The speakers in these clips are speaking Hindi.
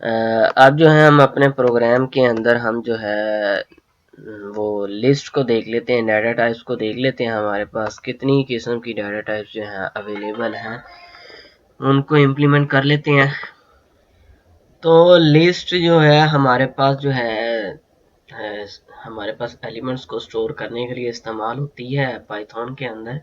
अब जो है हम अपने प्रोग्राम के अंदर हम जो है वो लिस्ट को देख लेते हैं, डाटा टाइप्स को देख लेते हैं, हमारे पास कितनी किस्म की डाटा टाइप्स जो हैं अवेलेबल हैं, उनको इम्प्लीमेंट कर लेते हैं। तो लिस्ट जो है हमारे पास जो है हमारे पास एलिमेंट्स को स्टोर करने के लिए इस्तेमाल होती है पाइथन के अंदर।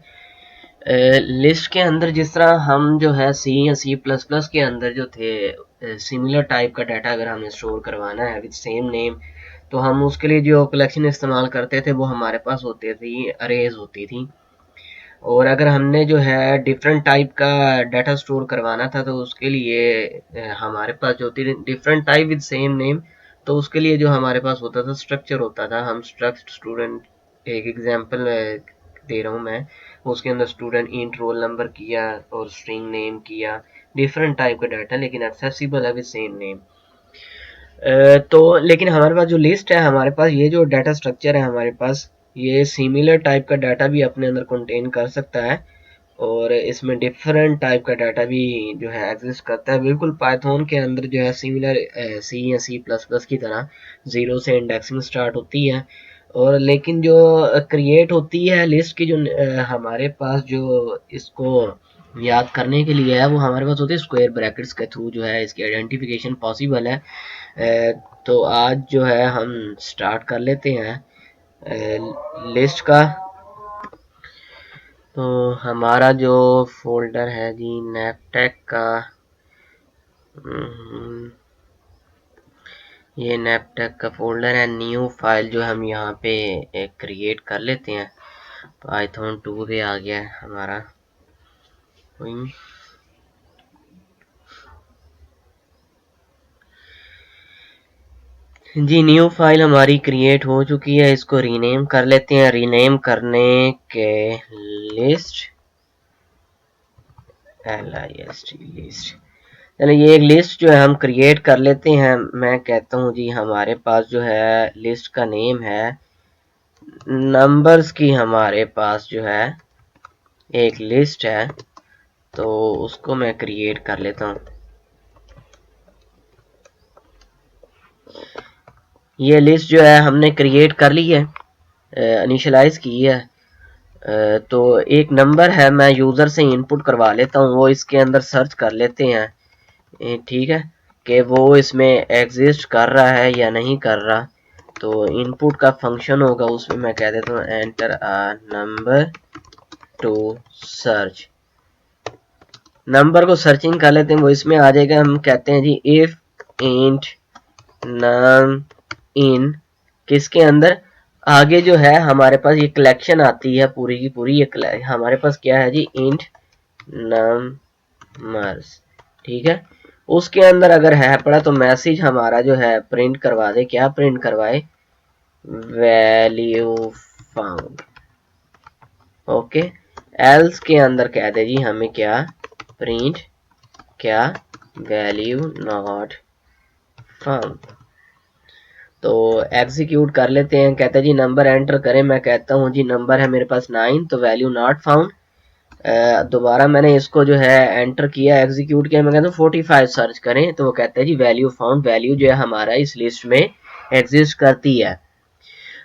लिस्ट के अंदर जिस तरह हम जो है सी या सी प्लस प्लस के अंदर जो थे सिमिलर टाइप का डाटा अगर हमें स्टोर करवाना है विद सेम नेम, तो हम उसके लिए जो कलेक्शन इस्तेमाल करते थे वो हमारे पास होती थी अरेज होती थी। और अगर हमने जो है डिफरेंट टाइप का डाटा स्टोर करवाना था तो उसके लिए हमारे पास जो होती different type with same name, तो उसके लिए जो हमारे पास होता था स्ट्रक्चर होता था। हम स्ट्रक्ट स्टूडेंट, एक एग्जांपल दे रहा हूँ मैं, उसके अंदर स्टूडेंट इंट रोल नंबर किया और स्ट्रिंग नेम किया, डिफरेंट टाइप का डाटा लेकिन एक्सेसिबल है विद सेम नेम। तो लेकिन हमारे पास जो लिस्ट है, हमारे पास ये जो डाटा स्ट्रक्चर है हमारे पास, ये सिमिलर टाइप का डाटा भी अपने अंदर कंटेन कर सकता है और इसमें डिफरेंट टाइप का डाटा भी जो है एग्जिस्ट करता है। बिल्कुल पाइथन के अंदर जो है सिमिलर सी या सी प्लस प्लस की तरह जीरो से इंडेक्सिंग स्टार्ट होती है। और लेकिन जो क्रिएट होती है लिस्ट की, जो हमारे पास जो इसको याद करने के लिए है वो हमारे पास होती है स्क्वायर ब्रैकेट्स के थ्रू जो है इसकी आइडेंटिफिकेशन पॉसिबल है। तो आज जो है हम स्टार्ट कर लेते हैं लिस्ट का। तो हमारा जो फोल्डर है जी नैपटेक का, ये नैपटेक का फोल्डर है। न्यू फाइल जो हम यहाँ पे क्रिएट कर लेते हैं। पाइथन 2 पे आ गया है हमारा। जी न्यू फाइल हमारी क्रिएट हो चुकी है, इसको रीनेम कर लेते हैं। रीनेम करने के लिस्ट LIST लिस्ट, चलो ये एक लिस्ट जो है हम क्रिएट कर लेते हैं। मैं कहता हूँ जी हमारे पास जो है लिस्ट का नेम है नंबर्स की, हमारे पास जो है एक लिस्ट है तो उसको मैं क्रिएट कर लेता हूँ। ये लिस्ट जो है हमने क्रिएट कर ली है, इनिशियलाइज की है। तो एक नंबर है, मैं यूजर से इनपुट करवा लेता हूँ, वो इसके अंदर सर्च कर लेते हैं ठीक है कि वो इसमें एग्जिस्ट कर रहा है या नहीं कर रहा। तो इनपुट का फंक्शन होगा, उसमें मैं कह देता हूँ enter a number two search. Number को सर्चिंग कर लेते हैं, वो इसमें आ जाएगा। हम कहते हैं जी इफ इंट नम इन, किसके अंदर, आगे जो है हमारे पास ये कलेक्शन आती है पूरी की पूरी। ये हमारे पास क्या है जी इंट नंबर्स, ठीक है। उसके अंदर अगर है पड़ा तो मैसेज हमारा जो है प्रिंट करवा दे। क्या प्रिंट करवाए? Value found. ओके, एल्स के अंदर कह दे जी हमें क्या प्रिंट, क्या वैल्यू नॉट फाउंड। तो एग्जीक्यूट कर लेते हैं। कहता है जी नंबर एंटर करें। मैं कहता हूँ जी नंबर है मेरे पास 9, तो वैल्यू नॉट फाउंड। दोबारा मैंने इसको जो है एंटर किया, एग्जीक्यूट किया। मैं कहता हूँ 45 सर्च करें, तो वो कहता है जी वैल्यू फाउंड। वैल्यू जो है हमारा इस लिस्ट में एग्जिस्ट करती है।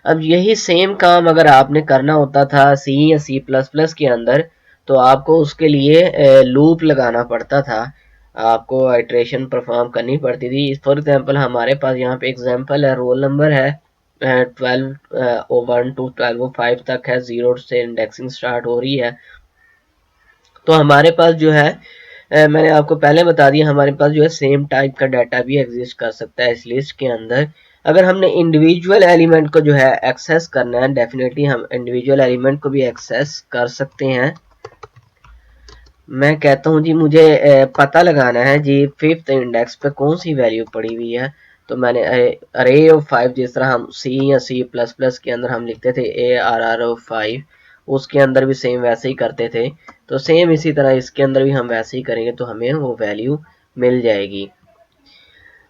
अब यही सेम काम अगर आपने करना होता था सी या सी प्लस प्लस के अंदर, तो आपको उसके लिए लूप लगाना पड़ता था, आपको आइट्रेशन परफॉर्म करनी पड़ती थी। फॉर एग्जांपल हमारे पास यहाँ पे एग्जांपल है, रोल नंबर है 1201 टू 1205 तक है, 0 से इंडेक्सिंग स्टार्ट हो रही है। तो हमारे पास जो है मैंने आपको पहले बता दिया, हमारे पास जो है सेम टाइप का डाटा भी एग्जिस्ट कर सकता है इस लिस्ट के अंदर। अगर हमने इंडिविजुअल एलिमेंट को जो है एक्सेस करना है, डेफिनेटली हम इंडिविजुअल एलिमेंट को भी एक्सेस कर सकते हैं। मैं कहता हूँ जी मुझे पता लगाना है जी 5th इंडेक्स पे कौन सी वैल्यू पड़ी हुई है। तो मैंने अरे ऑफ 5, जिस तरह हम सी या सी प्लस प्लस के अंदर हम लिखते थे ARR5, उसके अंदर भी सेम वैसे ही करते थे। तो सेम इसी तरह इसके अंदर भी हम वैसे ही करेंगे तो हमें वो वैल्यू मिल जाएगी।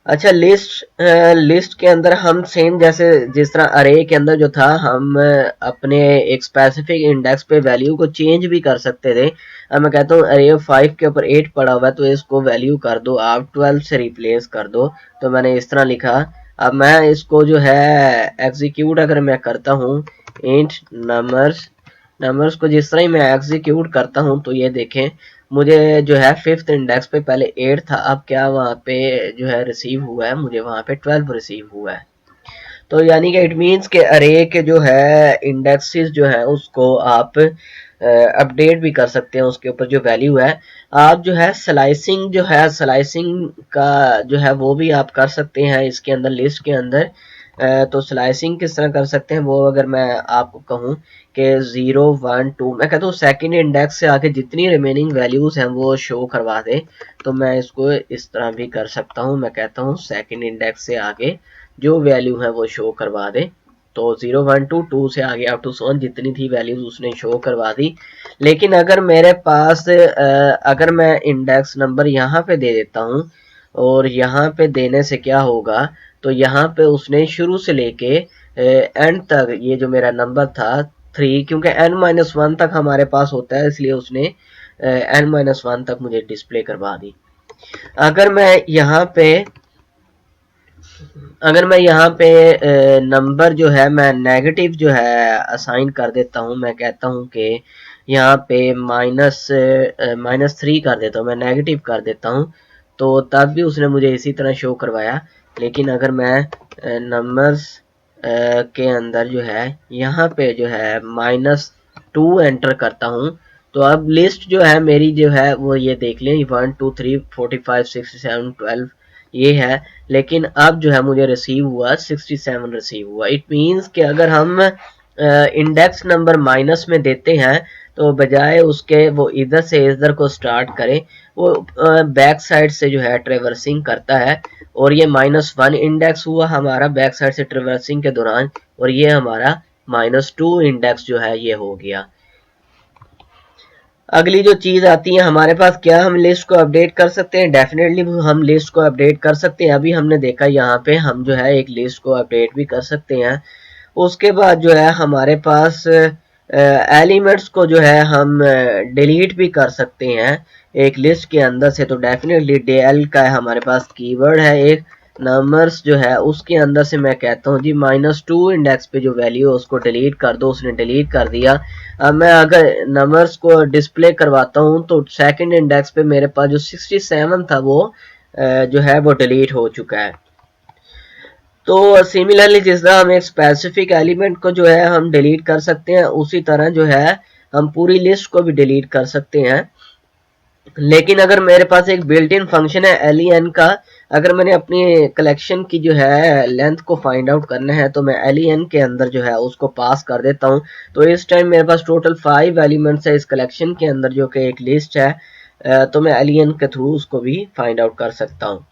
अच्छा, लिस्ट के अंदर हम सेम जैसे जिस तरह अरे के अंदर जो था, हम अपने एक स्पेसिफिक इंडेक्स पे वैल्यू को चेंज भी कर सकते थे। अब मैं कहता हूँ अरे 5 के ऊपर 8 पड़ा हुआ है तो इसको वैल्यू कर दो आप 12 से रिप्लेस कर दो। तो मैंने इस तरह लिखा। अब मैं इसको जो है एग्जीक्यूट अगर मैं करता हूँ, इंट नंबर्स को जिस तरह ही मैं एग्जीक्यूट करता हूँ तो ये देखें, मुझे जो है 5th इंडेक्स पे पहले 8 था, अब क्या वहाँ पे जो है रिसीव हुआ है, मुझे वहाँ पे 12 रिसीव हुआ है। तो यानी कि इट मीन्स के अरे के जो है इंडेक्सेस जो है उसको आप अपडेट भी कर सकते हैं, उसके ऊपर जो वैल्यू है। आप जो है स्लाइसिंग का जो है वो भी आप कर सकते हैं इसके अंदर, लिस्ट के अंदर। तो स्लाइसिंग किस तरह कर सकते हैं वो अगर मैं आपको कहूँ कि 0 1 2, मैं कहता हूँ सेकंड इंडेक्स से आगे जितनी रिमेनिंग वैल्यूज हैं वो शो करवा दे। तो मैं इसको इस तरह भी कर सकता हूँ, मैं कहता हूँ सेकंड इंडेक्स से आगे जो वैल्यू है वो शो करवा दे। तो 0 1 2 2 से आगे अप टू 1 जितनी थी वैल्यूज उसने शो करवा दी। लेकिन अगर मेरे पास अगर मैं इंडेक्स नंबर यहाँ पे दे देता हूँ, और यहाँ पे देने से क्या होगा, तो यहाँ पे उसने शुरू से लेके एंड तक ये जो मेरा नंबर था 3, क्योंकि n-1 तक हमारे पास होता है इसलिए उसने n-1 तक मुझे डिस्प्ले करवा दी। अगर मैं यहाँ पे अगर मैं यहाँ पे नंबर जो है मैं नेगेटिव जो है असाइन कर देता हूँ, मैं कहता हूँ कि यहाँ पे -3 कर देता हूँ, मैं नेगेटिव कर देता हूँ, तो तब भी उसने मुझे इसी तरह शो करवाया। लेकिन अगर मैं नंबर्स के अंदर जो है यहाँ पे जो है -2 एंटर करता हूँ, तो अब लिस्ट जो है मेरी जो है वो ये देख लें 1 2 3 45 67 12 ये है। लेकिन अब जो है मुझे रिसीव हुआ 67 रिसीव हुआ। इट मीन्स कि अगर हम इंडेक्स नंबर माइनस में देते हैं तो बजाय उसके वो इधर से इधर को स्टार्ट करे, वो बैक साइड से जो है ट्रेवर्सिंग करता है। और ये -1 इंडेक्स हुआ हमारा बैक साइड से ट्रेवर्सिंग के दौरान, और ये हमारा -2 इंडेक्स जो है ये हो गया। अगली जो चीज आती है हमारे पास, क्या हम लिस्ट को अपडेट कर सकते हैं? डेफिनेटली हम लिस्ट को अपडेट कर सकते हैं। अभी हमने देखा यहाँ पे हम जो है एक लिस्ट को अपडेट भी कर सकते हैं। उसके बाद जो है हमारे पास एलिमेंट्स को जो है हम डिलीट भी कर सकते हैं एक लिस्ट के अंदर से। तो डेफिनेटली डेल का हमारे पास कीवर्ड है एक, नंबर्स जो है उसके अंदर से मैं कहता हूँ जी -2 इंडेक्स पे जो वैल्यू है उसको डिलीट कर दो। उसने डिलीट कर दिया। अब मैं अगर नंबर्स को डिस्प्ले करवाता हूँ तो सेकंड इंडेक्स पे मेरे पास जो 67 था वो जो है वो डिलीट हो चुका है। तो सिमिलरली जिस तरह हम एक स्पेसिफिक एलिमेंट को जो है हम डिलीट कर सकते हैं, उसी तरह जो है हम पूरी लिस्ट को भी डिलीट कर सकते हैं। लेकिन अगर मेरे पास एक बिल्ट इन फंक्शन है len का, अगर मैंने अपनी कलेक्शन की जो है लेंथ को फाइंड आउट करना है तो मैं len के अंदर जो है उसको पास कर देता हूँ। तो इस टाइम मेरे पास टोटल 5 एलिमेंट्स है इस कलेक्शन के अंदर जो कि एक लिस्ट है। तो मैं len के थ्रू उसको भी फाइंड आउट कर सकता हूँ।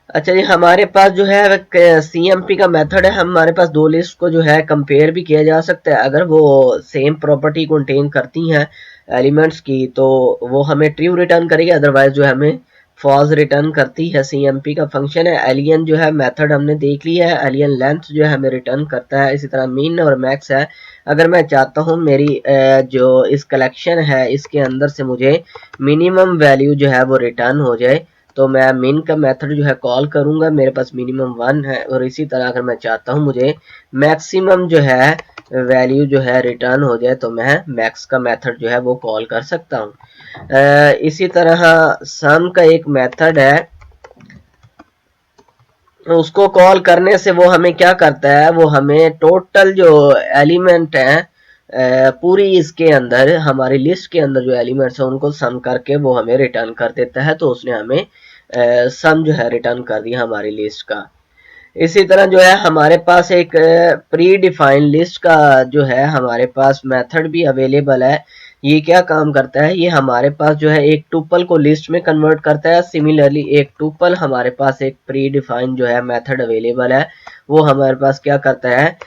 अच्छा जी, हमारे पास जो है CMP का मेथड है, हमारे पास दो लिस्ट को जो है कंपेयर भी किया जा सकता है। अगर वो सेम प्रॉपर्टी कंटेन करती हैं एलिमेंट्स की तो वो हमें ट्रू रिटर्न करेगी, अदरवाइज जो है हमें फॉल्स रिटर्न करती है। CMP का फंक्शन है। एलियन जो है मेथड हमने देख लिया है, एलियन लेंथ जो है हमें रिटर्न करता है। इसी तरह मीन और मैक्स है। अगर मैं चाहता हूँ मेरी जो इस कलेक्शन है इसके अंदर से मुझे मिनिमम वैल्यू जो है वो रिटर्न हो जाए, तो मैं मिन का मेथड जो है कॉल करूंगा, मेरे पास मिनिमम 1 है। और इसी तरह अगर मैं चाहता हूं मुझे मैक्सिमम जो है वैल्यू जो है रिटर्न हो जाए तो मैं मैक्स का मेथड जो है वो कॉल कर सकता हूं। इसी तरह सम का एक मेथड है, उसको कॉल करने से वो हमें क्या करता है, वो हमें टोटल जो एलिमेंट है पूरी इसके अंदर हमारी लिस्ट के अंदर जो एलिमेंट्स है उनको सम करके वो हमें रिटर्न कर देता है। तो उसने हमें सम जो है रिटर्न कर दिया हमारी लिस्ट का। इसी तरह जो है हमारे पास एक प्री डिफाइंड लिस्ट का जो है हमारे पास मेथड भी अवेलेबल है। ये क्या काम करता है, ये हमारे पास जो है एक टुपल को लिस्ट में कन्वर्ट करता है। सिमिलरली एक टुपल हमारे पास एक प्री डिफाइंड जो है मेथड अवेलेबल है, वो हमारे पास क्या करता है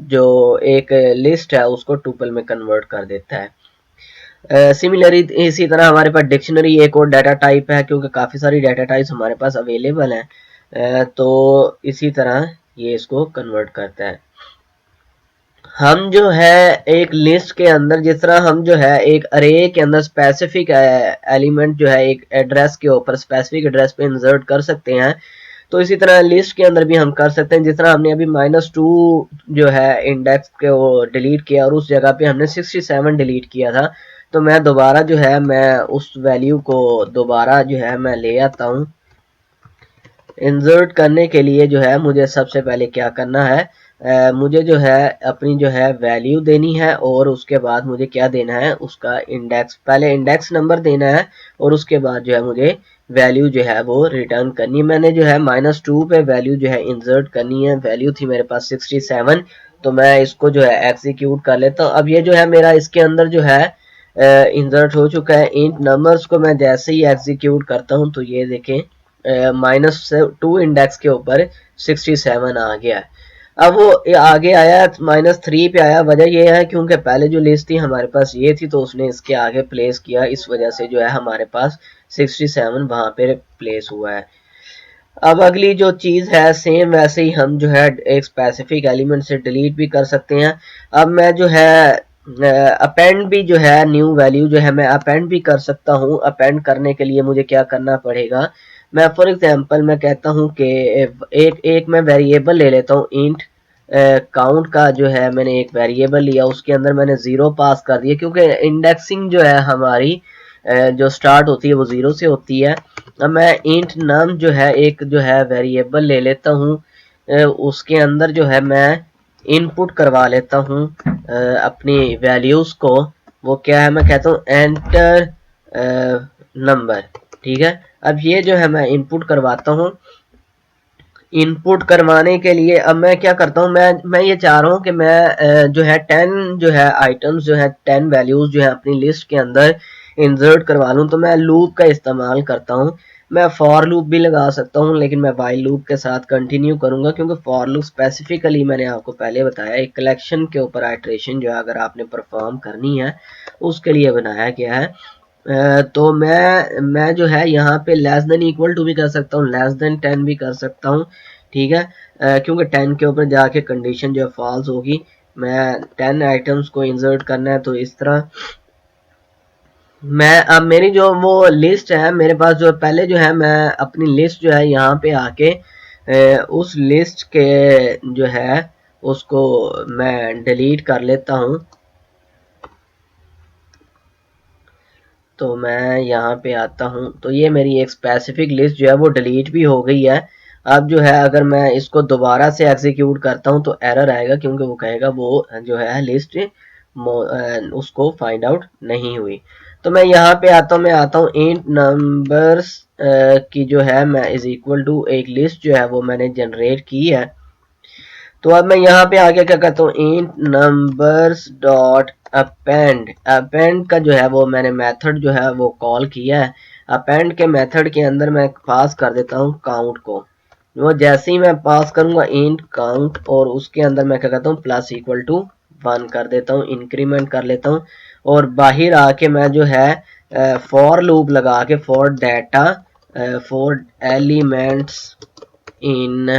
जो एक लिस्ट है उसको टुपल में कन्वर्ट कर देता है। सिमिलरली इसी तरह हमारे पास डिक्शनरी एक और डाटा टाइप है, क्योंकि काफ़ी सारी डाटा टाइप्स हमारे पास अवेलेबल हैं। तो इसी तरह ये इसको कन्वर्ट करता है। हम जो है एक लिस्ट के अंदर, जिस तरह हम जो है एक अरे के अंदर स्पेसिफिक एलिमेंट जो है एक एड्रेस के ऊपर स्पेसिफिक एड्रेस पे इंसर्ट कर सकते हैं, तो इसी तरह लिस्ट के अंदर भी हम कर सकते हैं। जिस तरह हमने अभी -2 जो है इंडेक्स के वो डिलीट किया और उस जगह पे हमने 67 डिलीट किया था, तो मैं दोबारा जो है मैं उस वैल्यू को दोबारा जो है मैं ले आता हूँ। इंसर्ट करने के लिए जो है मुझे सबसे पहले क्या करना है, मुझे जो है अपनी जो है वैल्यू देनी है और उसके बाद मुझे क्या देना है, उसका इंडेक्स, पहले इंडेक्स नंबर देना है और उसके बाद जो है मुझे वैल्यू जो है वो रिटर्न करनी है। मैंने जो है -2 पे वैल्यू जो है इंसर्ट करनी है, वैल्यू थी मेरे पास 67, तो मैं इसको जो है एग्जीक्यूट कर लेता हूँ। अब ये जो है मेरा इसके अंदर जो है इंसर्ट हो चुका है। इंट नंबर्स को मैं जैसे ही एग्जीक्यूट करता हूँ तो ये देखें -2 इंडेक्स के ऊपर 67 आ गया है। अब वो आगे आया -3 पे आया, वजह ये है क्योंकि पहले जो लिस्ट थी हमारे पास ये थी, तो उसने इसके आगे प्लेस किया, इस वजह से जो है हमारे पास 67 वहां पे प्लेस हुआ है। अब अगली जो चीज़ है सेम वैसे ही हम जो है एक स्पेसिफिक एलिमेंट से डिलीट भी कर सकते हैं। अब मैं जो है अपेंड भी जो है न्यू वैल्यू जो है मैं अपेंड भी कर सकता हूँ। अपेंड करने के लिए मुझे क्या करना पड़ेगा, मैं फॉर एग्जांपल मैं कहता हूँ कि एक मैं वेरिएबल ले लेता हूँ इंट काउंट का, जो है मैंने एक वेरिएबल लिया, उसके अंदर मैंने 0 पास कर दिया, क्योंकि इंडेक्सिंग जो है हमारी जो स्टार्ट होती है वो 0 से होती है। अब मैं इंट नम जो है एक जो है वेरिएबल ले लेता हूँ, उसके अंदर जो है मैं इनपुट करवा लेता हूँ अपनी वैल्यूज को। वो क्या है, मैं कहता हूँ एंटर नंबर, ठीक है। अब ये जो है मैं इनपुट करवाता हूँ। इनपुट करवाने के लिए अब मैं क्या करता हूँ, मैं ये चाह रहा हूँ कि मैं जो है 10 जो है आइटम्स जो है 10 वैल्यूज जो है अपनी लिस्ट के अंदर इंसर्ट करवा लूँ, तो मैं लूप का इस्तेमाल करता हूँ। मैं फॉर लूप भी लगा सकता हूँ, लेकिन मैं वाइल लूप के साथ कंटिन्यू करूंगा, क्योंकि फॉर लूप स्पेसिफिकली मैंने आपको पहले बताया एक कलेक्शन के ऊपर आइट्रेशन जो है अगर आपने परफॉर्म करनी है उसके लिए बनाया गया है। तो मैं जो है यहाँ पे लेस देन इक्वल टू भी कर सकता हूँ, लेस देन 10 भी कर सकता हूँ, ठीक है। क्योंकि 10 के ऊपर जाके कंडीशन जो है फॉल्स होगी। मैं 10 आइटम्स को इंसर्ट करना है, तो इस तरह मैं अब मेरी जो वो लिस्ट है मेरे पास जो पहले जो है मैं अपनी लिस्ट जो है यहाँ पे आके उस लिस्ट के जो है उसको मैं डिलीट कर लेता हूँ। तो मैं यहाँ पे आता हूँ तो ये मेरी एक स्पेसिफिक लिस्ट जो है वो डिलीट भी हो गई है। अब जो है अगर मैं इसको दोबारा से एग्जीक्यूट करता हूँ तो एरर आएगा, क्योंकि वो कहेगा वो जो है लिस्ट उसको फाइंड आउट नहीं हुई। तो मैं यहाँ पे आता हूँ, मैं आता हूँ इंट नंबर्स की जो है मैं इज इक्वल टू एक लिस्ट जो है वो मैंने जनरेट की है। तो अब मैं यहाँ पे आगे क्या करता हूँ, int numbers dot append, append का जो है वो मैंने मेथड जो है वो कॉल किया है। अपेंड के मेथड के अंदर मैं पास कर देता हूँ काउंट को। वो जैसे ही मैं पास करूंगा इंट काउंट, और उसके अंदर मैं क्या करता हूँ प्लस इक्वल टू 1 कर देता हूँ, इंक्रीमेंट कर लेता हूँ। और बाहर आके मैं जो है फॉर लूप लगा के for data for elements in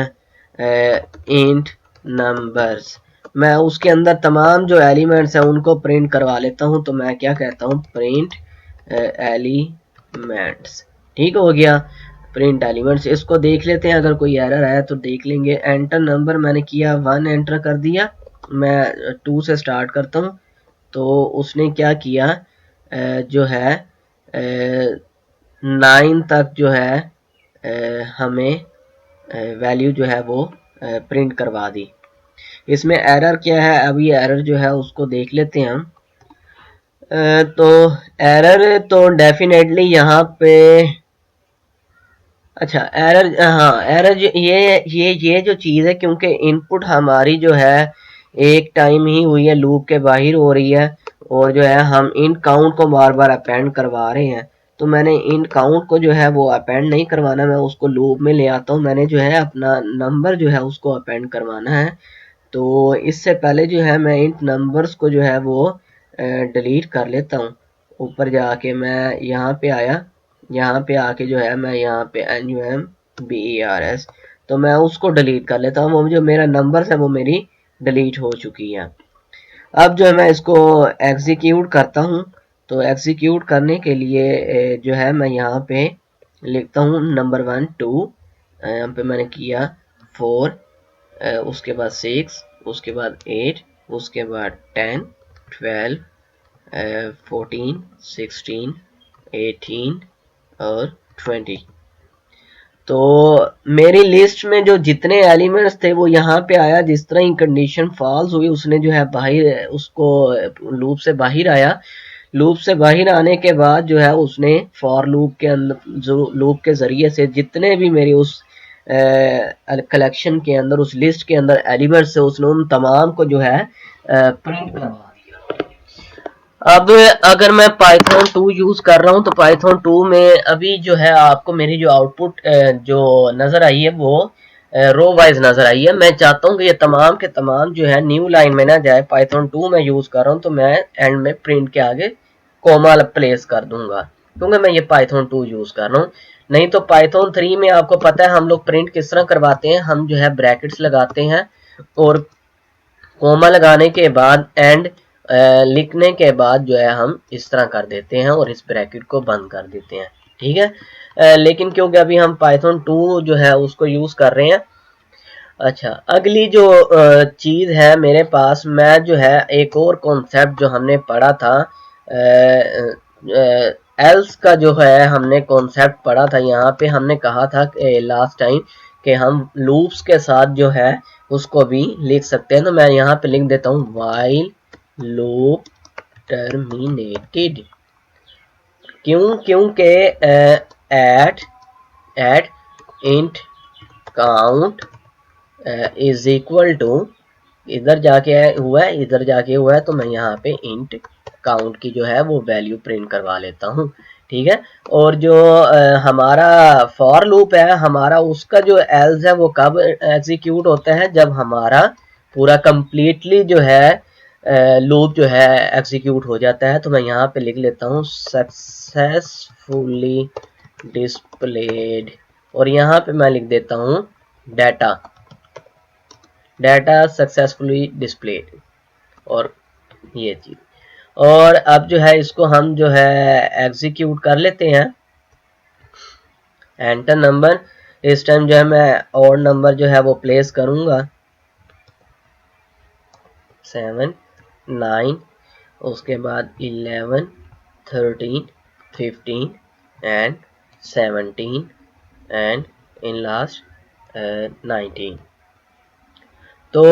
int numbers, मैं उसके अंदर तमाम जो एलिमेंट्स हैं उनको प्रिंट करवा लेता हूं। तो मैं क्या कहता हूं, प्रिंट एलिमेंट्स, ठीक हो गया, प्रिंट एलिमेंट्स। इसको देख लेते हैं, अगर कोई एरर आया तो देख लेंगे। एंटर नंबर मैंने किया 1 एंटर कर दिया, मैं 2 से स्टार्ट करता हूं। तो उसने क्या किया, जो है 9 तक जो है हमें वैल्यू जो है वो प्रिंट करवा दी। इसमें एरर क्या है, अभी एरर जो है उसको देख लेते हैं हम। तो एरर तो डेफिनेटली यहाँ पे, अच्छा एरर, हाँ एरर ये जो चीज़ है, क्योंकि इनपुट हमारी जो है एक टाइम ही हुई है, लूप के बाहर हो रही है, और जो है हम इन काउंट को बार बार अपेंड करवा रहे हैं। तो मैंने इन काउंट को जो है वो अपेंड नहीं करवाना, मैं उसको लूप में ले आता हूँ। मैंने जो है अपना नंबर जो है उसको अपेंड करवाना है। तो इससे पहले जो है मैं इन नंबर्स को जो है वो डिलीट कर लेता हूँ। ऊपर जाके मैं यहाँ पे आया, यहाँ पे आके जो है मैं यहाँ पे NUMBERS, तो मैं उसको डिलीट कर लेता हूँ। वो जो मेरा नंबर्स है वो मेरी डिलीट हो चुकी है। अब जो है मैं इसको एग्जीक्यूट करता हूँ। तो एग्जीक्यूट करने के लिए जो है मैं यहाँ पे लिखता हूँ नंबर 1 2, यहाँ पे मैंने किया 4, उसके बाद 6, उसके बाद 8, उसके बाद 10 12 14 16 18 और 20। तो मेरी लिस्ट में जो जितने एलिमेंट्स थे वो यहाँ पे आया। जिस तरह ही कंडीशन फॉल्स हुई उसने जो है बाहर, उसको लूप से बाहर आया। लूप से बाहर आने के बाद जो है उसने फॉर लूप के अंदर, जो लूप के जरिए से जितने भी मेरे उस कलेक्शन के अंदर, उस लिस्ट के अंदर एलिमेंट्स है, उसने उन तमाम को जो है प्रिंट करवा दिया। अब अगर मैं पाइथन 2 यूज कर रहा हूं तो पाइथन 2 में अभी जो है आपको मेरी जो आउटपुट जो नजर आई है वो रो वाइज नजर आई है। मैं चाहता हूं कि ये तमाम के तमाम जो है न्यू लाइन में ना जाए। पाइथन 2 में यूज कर रहा हूं तो मैं एंड में प्रिंट के आगे कोमा प्लेस कर दूंगा, क्योंकि मैं ये पाइथन 2 यूज कर रहा हूँ। नहीं तो पाइथन 3 में आपको पता है हम लोग प्रिंट किस तरह करवाते हैं। हम जो है ब्रैकेट्स लगाते हैं और कोमा लगाने के बाद एंड लिखने के बाद जो है हम इस तरह कर देते हैं और इस ब्रैकेट को बंद कर देते हैं। ठीक है, लेकिन क्योंकि अभी हम पाइथन 2 जो है उसको यूज कर रहे हैं। अच्छा, अगली जो चीज है मेरे पास, मैं जो है एक और कॉन्सेप्ट जो हमने पढ़ा था, एल्स का जो है हमने कॉन्सेप्ट पढ़ा था। यहाँ पे हमने कहा था लास्ट टाइम कि हम लूप्स के साथ जो है उसको भी लिख सकते हैं। तो मैं यहाँ पे लिख देता हूँ व्हाइल लूप टर्मिनेटेड। क्योंकि at int count is equal to, इधर जाके हुआ है, इधर जाके हुआ है, तो मैं यहाँ पे इंट काउंट की जो है वो वैल्यू प्रिंट करवा लेता हूँ। ठीक है, और जो हमारा फॉर लूप है हमारा, उसका जो एल्स है वो कब एग्जीक्यूट होता है, जब हमारा पूरा कंप्लीटली जो है लूप जो है एग्जीक्यूट हो जाता है। तो मैं यहाँ पे लिख लेता हूँ सक्सेसफुली डिस्प्लेड, और यहाँ पे मैं लिख देता हूँ डाटा सक्सेसफुली डिस्प्लेड, और ये चीज। और अब जो है इसको हम जो है एग्जीक्यूट कर लेते हैं। एंटर नंबर, इस टाइम जो है मैं और नंबर जो है वो प्लेस करूंगा 7 9, उसके बाद 11 13 15 एंड 17 एंड इन लास्ट 19। तो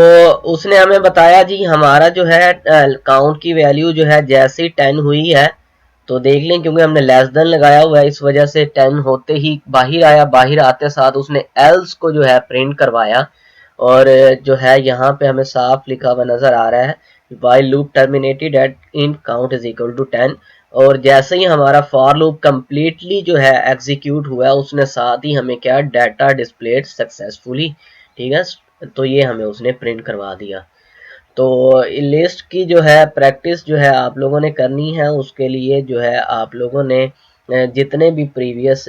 उसने हमें बताया जी हमारा जो है काउंट की वैल्यू जो है जैसे ही 10 हुई है, तो देख लें क्योंकि हमने लेस देन लगाया हुआ है इस वजह से 10 होते ही बाहर आया। बाहर आते साथ उसने एल्स को जो है प्रिंट करवाया, और जो है यहाँ पे हमें साफ लिखा हुआ नजर आ रहा है while loop terminated at int count is equal to 10। और जैसे ही हमारा फॉर लूप कंप्लीटली जो है एग्जीक्यूट हुआ उसने साथ ही हमें क्या, डाटा डिस्प्लेड सक्सेसफुली। ठीक है, तो ये हमें उसने प्रिंट करवा दिया। तो लिस्ट की जो है प्रैक्टिस जो है आप लोगों ने करनी है। उसके लिए जो है आप लोगों ने जितने भी प्रीवियस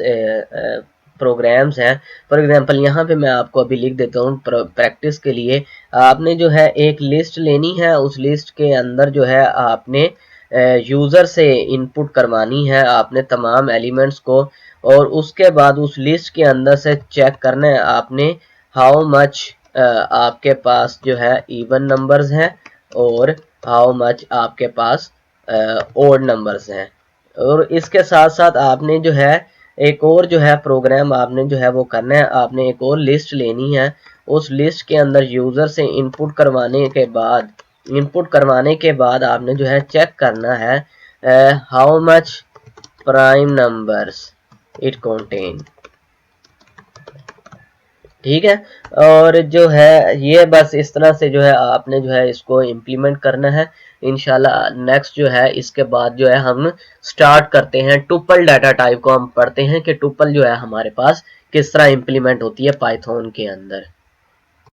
प्रोग्राम्स हैं, फॉर एग्जांपल यहाँ पे मैं आपको अभी लिख देता हूँ प्रैक्टिस के लिए। आपने जो है एक लिस्ट लेनी है, उस लिस्ट के अंदर जो है आपने यूज़र से इनपुट करवानी है आपने तमाम एलिमेंट्स को, और उसके बाद उस लिस्ट के अंदर से चेक करना है आपने हाउ मच आपके पास जो है इवन नंबर्स हैं और हाउ मच आपके पास ओड नंबर्स हैं। और इसके साथ साथ आपने जो है एक और जो है प्रोग्राम आपने जो है वो करना है। आपने एक और लिस्ट लेनी है, उस लिस्ट के अंदर यूजर से इनपुट करवाने के बाद आपने जो है चेक करना है how much prime numbers it contain. ठीक है, और जो है ये बस इस तरह से जो है आपने जो है इसको इम्प्लीमेंट करना है। इंशाल्लाह नेक्स्ट जो है इसके बाद जो है हम स्टार्ट करते हैं टुपल डाटा टाइप को। हम पढ़ते हैं कि टुपल जो है हमारे पास किस तरह इम्प्लीमेंट होती है पाइथन के अंदर।